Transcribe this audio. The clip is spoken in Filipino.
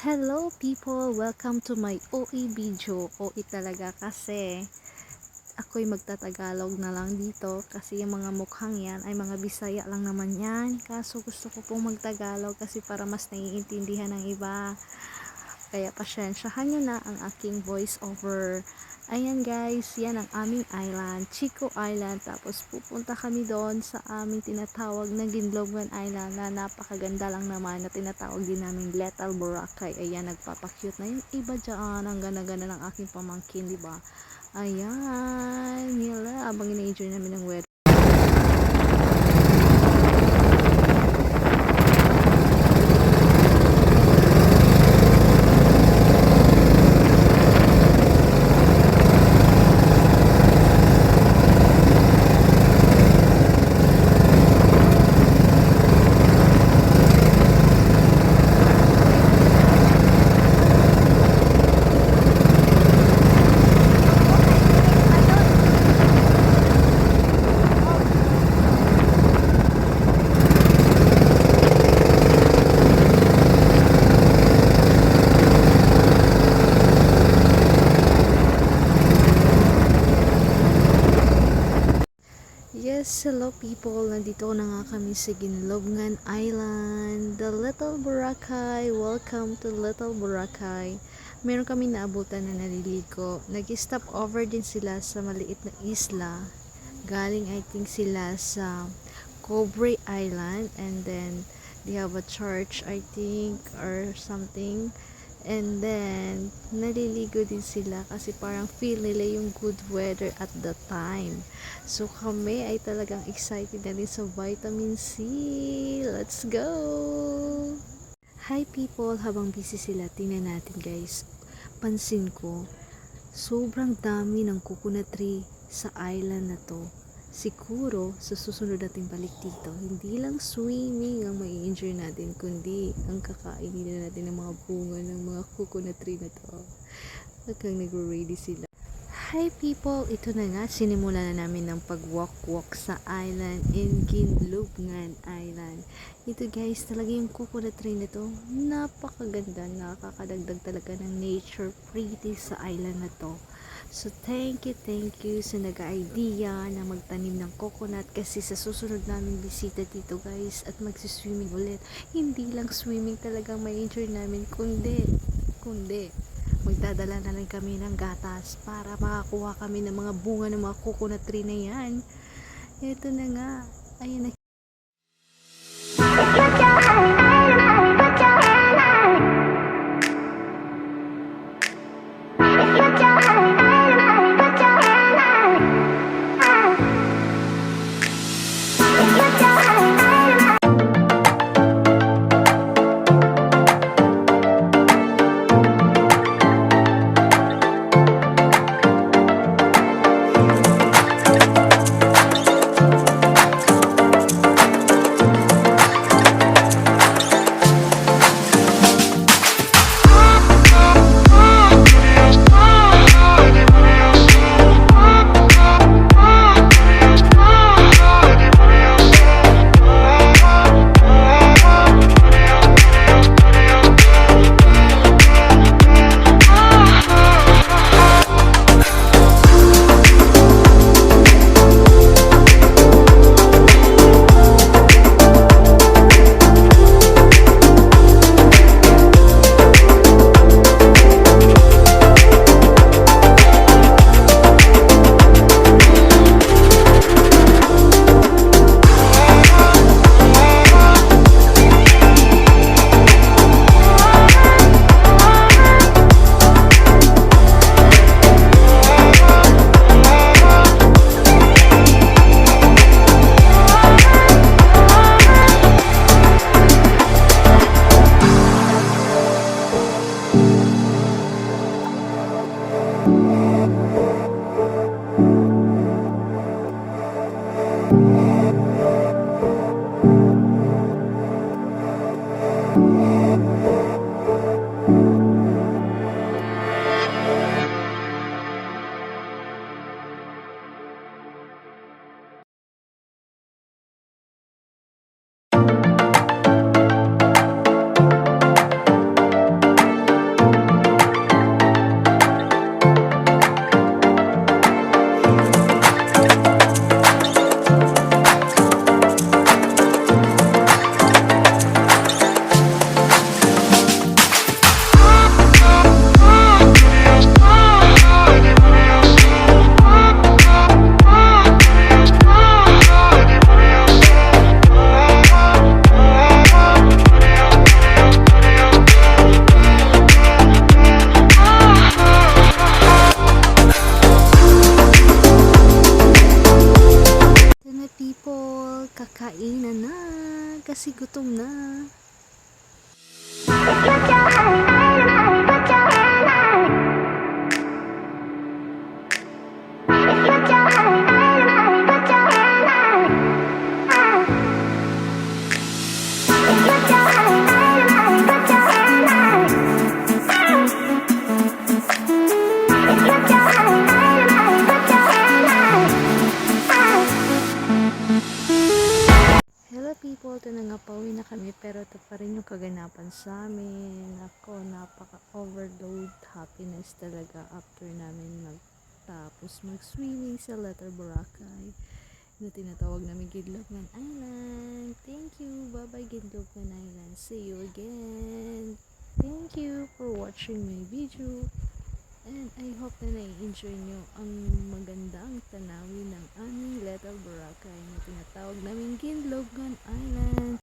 Hello people! Welcome to my OE video. OE talaga kasi ako'y magtatagalog na lang dito kasi yung mga mukhang yan ay mga Bisaya lang naman yan. Kaso gusto ko pong magtagalog kasi para mas naiintindihan ng iba. Kaya pasensyahan nyo na ang aking voice over. Ayan guys, yan ang aming island, Chico Island. Tapos pupunta kami doon sa aming tinatawag na Ginlobgan Island na napakaganda lang naman na tinatawag din namin Little Boracay. Ayan, nagpapakyut na yung iba dyan. Ang ganda-ganda ng aking pamangkin, diba? Ayan, nila abang ina-enjoy namin ng weather. Yes, hello people. Nandito na nga kami sa Ginlobgan Island, the Little Boracay. Welcome to Little Boracay. Meron kami naabutan na naliligo. Nag-stop over din sila sa maliit na isla. Galing I think sila sa Cobre Island, and then they have a church I think or something. And then, naliligo din sila kasi parang feel nila yung good weather at the time. So, kami ay talagang excited na rin sa vitamin C. Let's go! Hi people! Habang busy sila, tingnan natin guys. Pansin ko, sobrang dami ng coconut tree sa island na to. Siguro, sa susunod nating balik dito, hindi lang swimming ang mai-enjoy natin, kundi ang kakainin na natin ng mga bunga ng mga coconut tree na to. Hanggang nagre-ready sila. Hi people! Ito na nga, sinimula na namin ng pag-walk-walk sa island in Ginlobgan Island. Ito guys, talaga yung coconut tree na to, napakaganda, nakakadagdag talaga ng nature pretty sa island na to. So, thank you sa nag-idea na magtanim ng coconut kasi sa susunod namin bisita dito guys at magsiswimming ulit. Hindi lang swimming talagang may enjoy namin, kundi magdadala na lang kami ng gatas para makakuha kami ng mga bunga ng mga coconut tree na yan. Ito na nga. Ayan na. kasi gutom na. Hello people, ito na nga, pauwi na kami pero ito pa rin yung kaganapan sa amin. Ako, napaka-overload happiness talaga after namin magtapos mag-swimming sa Little Boracay na tinatawag namin Gidloogan Island. Thank you, bye-bye Gidloogan Island. See you again. Thank you for watching my video. And I hope na nai-enjoy nyo ang magandang tanawin ng aming Little Boracay na tinatawag namin Gidloogan Island.